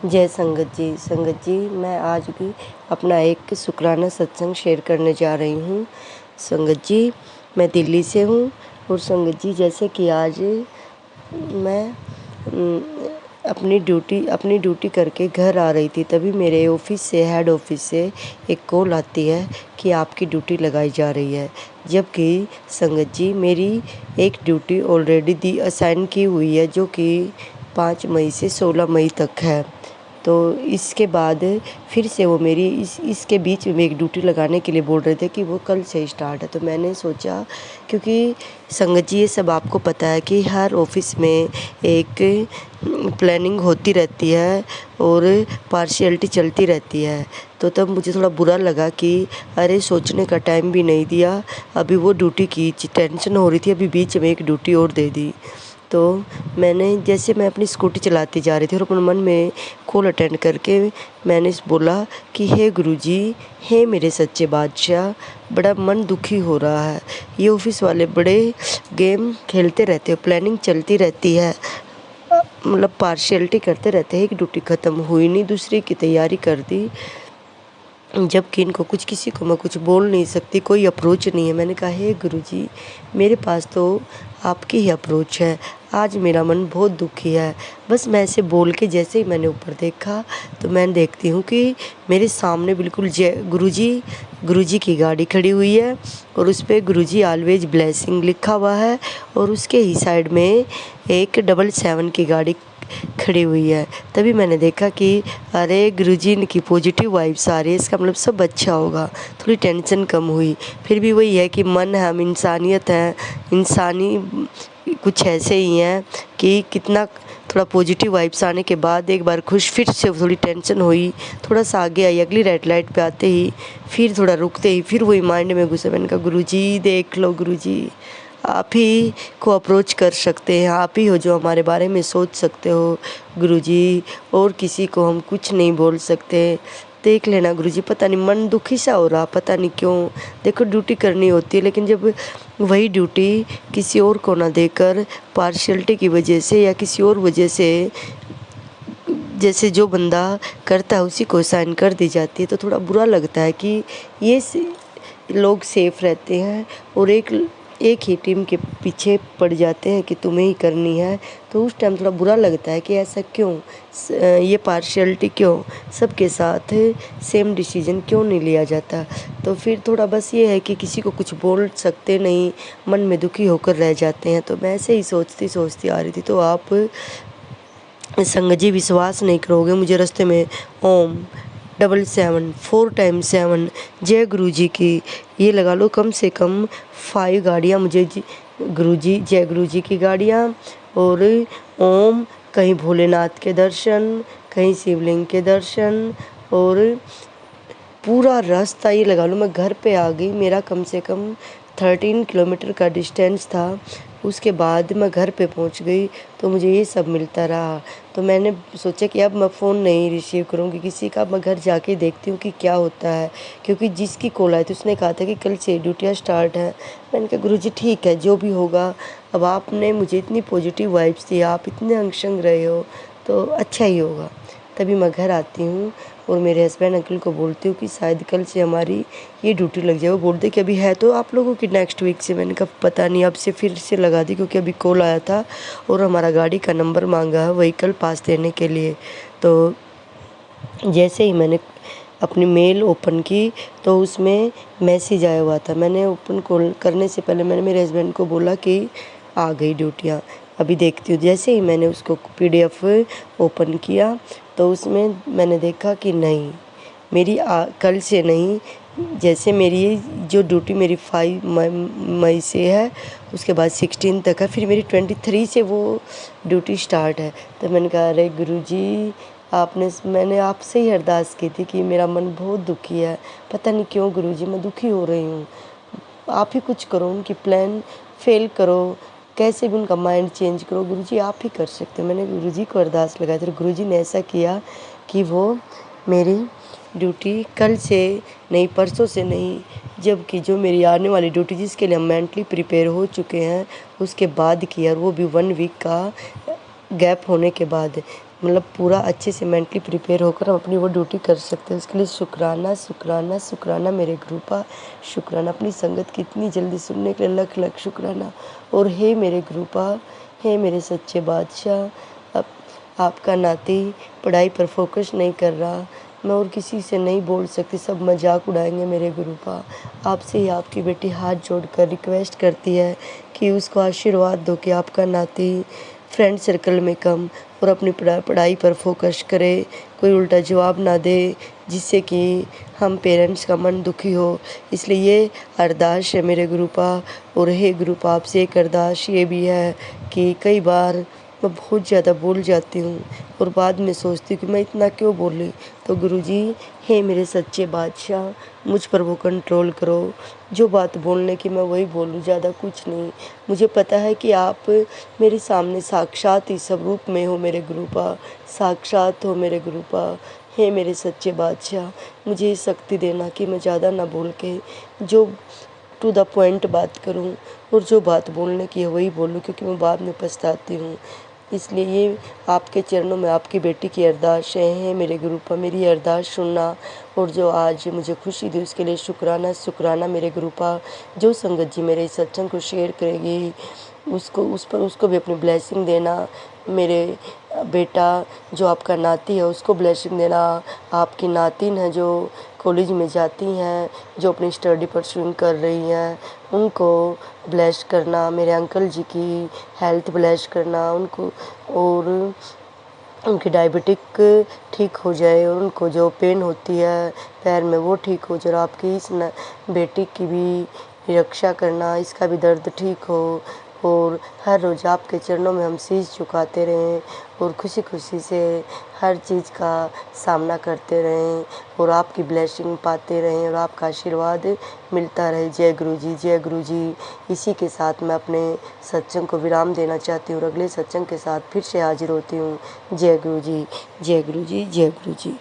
जय संगत जी मैं आज भी अपना एक शुक्राना सत्संग शेयर करने जा रही हूँ। संगत जी मैं दिल्ली से हूँ और संगत जी जैसे कि आज मैं अपनी ड्यूटी करके घर आ रही थी, तभी मेरे ऑफिस से हेड ऑफिस से एक कॉल आती है कि आपकी ड्यूटी लगाई जा रही है। जबकि संगत जी मेरी एक ड्यूटी ऑलरेडी असाइन की हुई है जो कि 5 मई से 16 मई तक है। तो इसके बाद फिर से वो मेरी इसके बीच में एक ड्यूटी लगाने के लिए बोल रहे थे कि वो कल से स्टार्ट है। तो मैंने सोचा, क्योंकि संगत जी ये सब आपको पता है कि हर ऑफिस में एक प्लानिंग होती रहती है और पार्शियलिटी चलती रहती है। तो तब मुझे थोड़ा बुरा लगा कि अरे सोचने का टाइम भी नहीं दिया, अभी वो ड्यूटी की टेंशन हो रही थी, अभी बीच में एक ड्यूटी और दे दी। तो मैं अपनी स्कूटी चलाती जा रही थी और अपने मन में कॉल अटेंड करके मैंने बोला कि हे गुरुजी, हे मेरे सच्चे बादशाह, बड़ा मन दुखी हो रहा है। ये ऑफिस वाले बड़े गेम खेलते रहते हैं, प्लानिंग चलती रहती है, मतलब पार्शियलिटी करते रहते हैं। एक ड्यूटी ख़त्म हुई नहीं, दूसरी की तैयारी कर दी, जबकि इनको किसी को मैं कुछ बोल नहीं सकती, कोई अप्रोच नहीं है। मैंने कहा हे गुरुजी, मेरे पास तो आपकी ही अप्रोच है, आज मेरा मन बहुत दुखी है। बस मैं ऐसे बोल के जैसे ही मैंने ऊपर देखा तो मैं देखती हूँ कि मेरे सामने बिल्कुल गुरुजी की गाड़ी खड़ी हुई है और उस पर गुरुजी ऑलवेज ब्लेसिंग लिखा हुआ है और उसके ही साइड में एक 777 की गाड़ी खड़ी हुई है। तभी मैंने देखा कि अरे गुरुजी की पॉजिटिव वाइब्स आ रही है, इसका मतलब सब अच्छा होगा। थोड़ी टेंशन कम हुई। फिर भी वही है कि मन है, हम इंसानियत है, इंसानी कुछ ऐसे ही हैं कि कितना थोड़ा पॉजिटिव वाइब्स आने के बाद एक बार खुश, फिर से थोड़ी टेंशन हुई, थोड़ा सा आगे आई, अगली रेड लाइट पे आते ही फिर थोड़ा रुकते ही फिर वही माइंड में घुसा। मैंने कहा गुरुजी देख लो, गुरुजी आप ही को अप्रोच कर सकते हैं, आप ही हो जो हमारे बारे में सोच सकते हो गुरुजी, और किसी को हम कुछ नहीं बोल सकते। देख लेना गुरुजी, पता नहीं मन दुखी सा हो रहा, पता नहीं क्यों। देखो ड्यूटी करनी होती है, लेकिन जब वही ड्यूटी किसी और को ना देकर पार्शियलिटी की वजह से या किसी और वजह से, जैसे जो बंदा करता है उसी को साइन कर दी जाती है, तो थोड़ा बुरा लगता है कि ये लोग सेफ रहते हैं और एक ही टीम के पीछे पड़ जाते हैं कि तुम्हें ही करनी है। तो उस टाइम थोड़ा बुरा लगता है कि ऐसा क्यों, ये पार्शियलिटी क्यों, सबके साथ सेम डिसीजन क्यों नहीं लिया जाता। तो फिर थोड़ा बस ये है कि किसी को कुछ बोल सकते नहीं, मन में दुखी होकर रह जाते हैं। तो मैं ऐसे ही सोचती आ रही थी, तो आप संगत जी विश्वास नहीं करोगे, मुझे रास्ते में ओम 777 4 टाइम्स 7 जय गुरुजी की, ये लगा लो कम से कम 5 गाड़ियाँ मुझे गुरुजी, जय गुरुजी की गाड़ियाँ और ओम, कहीं भोलेनाथ के दर्शन, कहीं शिवलिंग के दर्शन, और पूरा रास्ता ये लगा लो मैं घर पे आ गई। मेरा कम से कम 13 किलोमीटर का डिस्टेंस था। उसके बाद मैं घर पे पहुंच गई तो मुझे ये सब मिलता रहा। तो मैंने सोचा कि अब मैं फ़ोन नहीं रिसीव करूँगी किसी का, मैं घर जाके देखती हूँ कि क्या होता है, क्योंकि जिसकी कॉल आई थी उसने कहा था कि कल से ड्यूटियाँ स्टार्ट हैं। मैंने कहा गुरुजी ठीक है, जो भी होगा, अब आपने मुझे इतनी पॉजिटिव वाइब्स दी, आप इतने अंशंग रहे हो तो अच्छा ही होगा। तभी मैं घर आती हूँ और मेरे हस्बैंड अंकल को बोलती हूँ कि शायद कल से हमारी ये ड्यूटी लग जाए। वो बोलते कि अभी है तो आप लोगों की नेक्स्ट वीक से। मैंने कहा पता नहीं, अब से फिर से लगा दी, क्योंकि अभी कॉल आया था और हमारा गाड़ी का नंबर मांगा है व्हीकल पास देने के लिए। तो जैसे ही मैंने अपनी मेल ओपन की तो उसमें मैसेज आया हुआ था। मैंने ओपन कॉल करने से पहले मैंने मेरे हस्बैंड को बोला कि आ गई ड्यूटियाँ, अभी देखती हूँ। जैसे ही मैंने उसको PDF ओपन किया तो उसमें मैंने देखा कि नहीं, मेरी कल से नहीं, जैसे मेरी जो ड्यूटी मेरी 5 मई से है, उसके बाद 16 तक है, फिर मेरी 23 से वो ड्यूटी स्टार्ट है। तो मैंने कहा अरे गुरुजी, मैंने आपसे ही अरदास की थी कि मेरा मन बहुत दुखी है, पता नहीं क्यों गुरुजी मैं दुखी हो रही हूँ, आप ही कुछ करो, उनकी प्लान फेल करो, कैसे भी उनका माइंड चेंज करो गुरुजी, आप ही कर सकते हो। मैंने गुरुजी को अरदास लगाई थी, गुरुजी ने ऐसा किया कि वो मेरी ड्यूटी कल से नहीं, परसों से नहीं, जबकि जो मेरी आने वाली ड्यूटी जिसके लिए हम मेंटली प्रिपेयर हो चुके हैं उसके बाद की, और वो भी 1 वीक का गैप होने के बाद। मतलब पूरा अच्छे से मेंटली प्रिपेयर होकर हम अपनी वो ड्यूटी कर सकते हैं। उसके लिए शुक्राना शुक्राना शुक्राना मेरे गुरुपा, शुक्राना अपनी संगत की इतनी जल्दी सुनने के लिए लख लख शुक्राना। और हे मेरे गुरुपा, हे मेरे सच्चे बादशाह, आपका नाती पढ़ाई पर फोकस नहीं कर रहा, मैं और किसी से नहीं बोल सकती, सब मजाक उड़ाएंगे मेरे गुरुपा। आपसे ही आपकी बेटी हाथ जोड़कर रिक्वेस्ट करती है कि उसको आशीर्वाद दो कि आपका नाती फ्रेंड सर्कल में कम और अपनी पढ़ाई पर फोकस करे, कोई उल्टा जवाब ना दे जिससे कि हम पेरेंट्स का मन दुखी हो। इसलिए ये अरदास है मेरे गुरुपा। और हे गुरुपा, आपसे एक अरदास ये भी है कि कई बार मैं बहुत ज़्यादा बोल जाती हूँ और बाद में सोचती हूँ कि मैं इतना क्यों बोली। तो गुरुजी, हे मेरे सच्चे बादशाह, मुझ पर वो कंट्रोल करो, जो बात बोलने की मैं वही बोलूँ, ज़्यादा कुछ नहीं। मुझे पता है कि आप मेरे सामने साक्षात ही सब रूप में हो मेरे गुरुपा, साक्षात हो मेरे गुरुपा। हे मेरे सच्चे बादशाह, मुझे ये शक्ति देना कि मैं ज़्यादा ना बोल के जो टू द पॉइंट बात करूं और जो बात बोलने की है वही बोलूं, क्योंकि मैं बाद में पछताती हूँ। इसलिए ये आपके चरणों में आपकी बेटी की अरदास है मेरे गुरुपा, मेरी अरदास सुनना। और जो आज मुझे खुशी दी उसके लिए शुक्राना शुक्राना मेरे गुरुपा। जो संगत जी मेरे इस सत्संग को शेयर करेगी उसको भी अपनी ब्लेसिंग देना। मेरे बेटा जो आपका नाती है उसको ब्लेसिंग देना। आपकी नातिन है जो कॉलेज में जाती हैं, जो अपनी स्टडी परस्यूइंग कर रही हैं, उनको ब्लेस करना। मेरे अंकल जी की हेल्थ ब्लेस करना उनको, और उनकी डायबिटिक ठीक हो जाए और उनको जो पेन होती है पैर में वो ठीक हो जाए। और आपकी इस बेटी की भी रक्षा करना, इसका भी दर्द ठीक हो। और हर रोज़ आपके चरणों में हम शीश झुकाते रहें और खुशी खुशी से हर चीज़ का सामना करते रहें और आपकी ब्लेसिंग पाते रहें और आपका आशीर्वाद मिलता रहे। जय गुरु जी, जय गुरु जी। इसी के साथ मैं अपने सत्संग को विराम देना चाहती हूँ और अगले सत्संग के साथ फिर से हाजिर होती हूँ। जय गुरु जी, जय गुरु जी, जय गुरु जी।